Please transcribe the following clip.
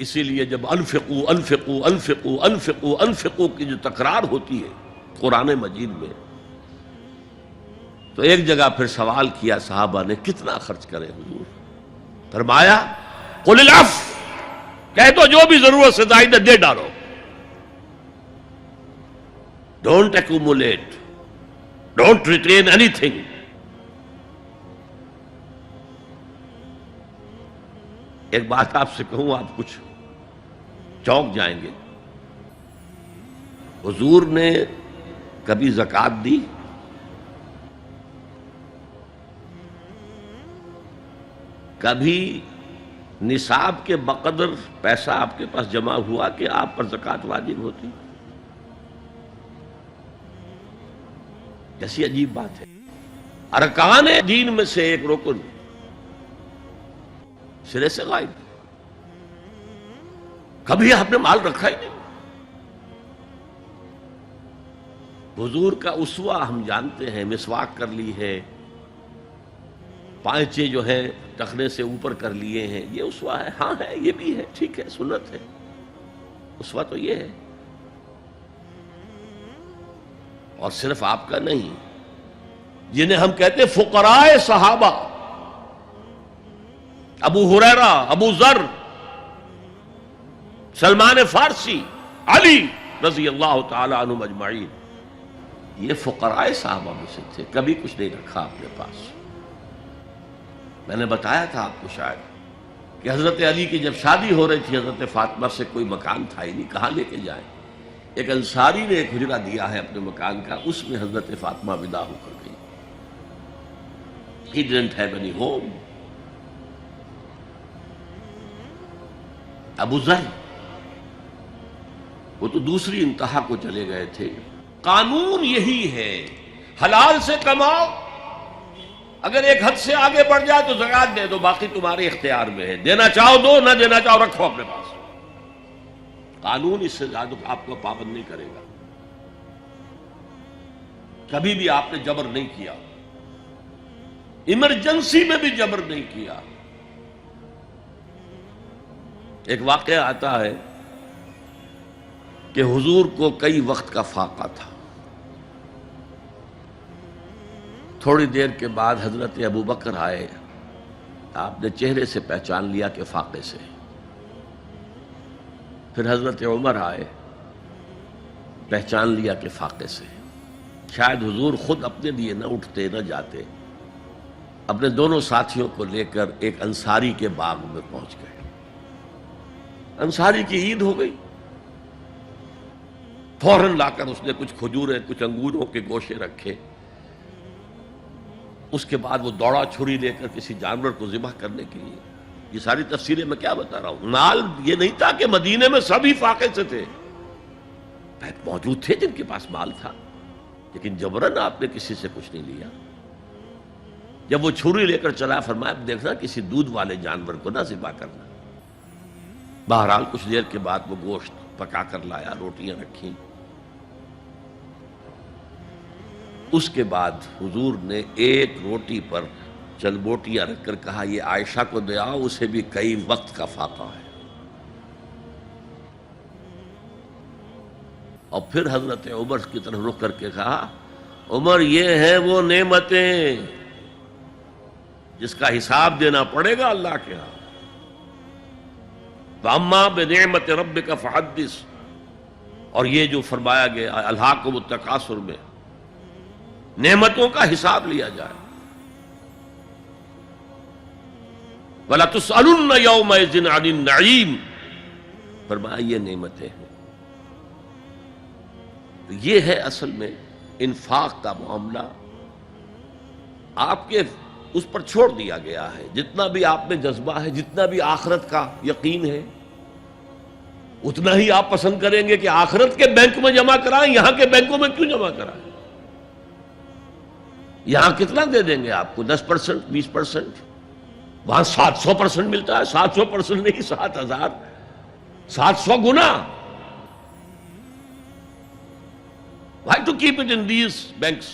اسی لیے جب انفقوا انفقوا انفقوا انفقوا انفقوا کی جو تکرار ہوتی ہے قرآن مجید میں، تو ایک جگہ پھر سوال کیا صحابہ نے کتنا خرچ کرے حضور؟ فرمایا قل العفو، کہہ دو جو بھی ضرورت سے زائد دے ڈالو، don't accumulate, don't retain any thing. ایک بات آپ سے کہوں، آپ کچھ چونک جائیں گے، حضور نے کبھی زکوٰۃ دی؟ کبھی نصاب کے بقدر پیسہ آپ کے پاس جمع ہوا کہ آپ پر زکوٰۃ واجب ہوتی؟ کیسی عجیب بات ہے۔ ارکان دین میں سے ایک رکن سرے سے غائب، کبھی آپ نے مال رکھا ہی نہیں۔ حضور کا اسوہ ہم جانتے ہیں، مسواک کر لی ہے، پانچے جو ہیں ٹخنے سے اوپر کر لیے ہیں، یہ اسوہ ہے؟ ہاں ہے، یہ بھی ہے، ٹھیک ہے، سنت ہے، اسوہ تو یہ ہے۔ اور صرف آپ کا نہیں، جنہیں ہم کہتے فقراء صحابہ، ابو ہریرہ، ابو ذر، سلمان فارسی، علی رضی اللہ تعالی عنہم اجمعین، یہ فقراء صحابہ میں سے تھے، کبھی کچھ نہیں رکھا اپنے پاس۔ میں نے بتایا تھا آپ کو شاید کہ حضرت علی کی جب شادی ہو رہی تھی حضرت فاطمہ سے، کوئی مکان تھا ہی نہیں، کہاں لے کے جائیں؟ ایک انصاری نے ایک حجرہ دیا ہے اپنے مکان کا، اس میں حضرت فاطمہ ودا ہو کر گئی۔ He didn't have any home۔ ابو ذر وہ تو دوسری انتہا کو چلے گئے تھے۔ قانون یہی ہے، حلال سے کماؤ، اگر ایک حد سے آگے بڑھ جائے تو زکوٰۃ دے دو، باقی تمہارے اختیار میں ہے، دینا چاہو دو، نہ دینا چاہو رکھو اپنے پاس۔ قانون اس سے زیادہ آپ کو پابند نہیں کرے گا۔ کبھی بھی آپ نے جبر نہیں کیا، ایمرجنسی میں بھی جبر نہیں کیا۔ ایک واقعہ آتا ہے کہ حضور کو کئی وقت کا فاقہ تھا، تھوڑی دیر کے بعد حضرت ابو بکر آئے، آپ نے چہرے سے پہچان لیا کہ فاقے سے۔ پھر حضرت عمر آئے، پہچان لیا کہ فاقے سے۔ شاید حضور خود اپنے لیے نہ اٹھتے نہ جاتے، اپنے دونوں ساتھیوں کو لے کر ایک انصاری کے باغ میں پہنچ گئے۔ انصاری کی عید ہو گئی، فوراً لا کر اس نے کچھ کھجوریں، کچھ انگوروں کے گوشے رکھے۔ اس کے بعد وہ دوڑا چھری لے کر کسی جانور کو ذبح کرنے کے لیے۔ یہ ساری تفصیلیں میں کیا بتا رہا ہوں؟ مال یہ نہیں تھا کہ مدینے میں سبھی فاقے سے تھے، موجود تھے جن کے پاس مال تھا، لیکن جبراً آپ نے کسی سے کچھ نہیں لیا۔ جب وہ چھری لے کر چلا، فرمایا دیکھنا کسی دودھ والے جانور کو نہ ذبح کرنا۔ بہرحال کچھ دیر کے بعد وہ گوشت پکا کر لایا، روٹیاں رکھیں۔ اس کے بعد حضور نے ایک روٹی پر چند بوٹیاں رکھ کر کہا یہ عائشہ کو دے آؤ، اسے بھی کئی وقت کا فاقہ ہے۔ اور پھر حضرت عمر کی طرف رخ کر کے کہا عمر یہ ہیں وہ نعمتیں جس کا حساب دینا پڑے گا اللہ کے ہاں۔ وَأَمَّا بِنِعْمَةِ رَبِّكَ فَحَدِّثْ، اور یہ جو فرمایا گیا الہاکم التکاثر میں، نعمتوں کا حساب لیا جائے۔ وَلَتُسْأَلُنَّ يَوْمَئِذٍ عَنِ النَّعِيمِ، فرمایا یہ نعمتیں ہیں۔ یہ ہے اصل میں انفاق کا معاملہ، آپ کے اس پر چھوڑ دیا گیا ہے۔ جتنا بھی آپ میں جذبہ ہے، جتنا بھی آخرت کا یقین ہے، اتنا ہی آپ پسند کریں گے کہ آخرت کے بینک میں جمع کرائیں، یہاں کے بینکوں میں کیوں جمع کرائیں؟ یہاں کتنا دے دیں گے آپ کو؟ 10%، 20%، وہاں 700% ملتا ہے۔ 700% نہیں، 7000، 700 گنا۔ Why to keep it in these banks؟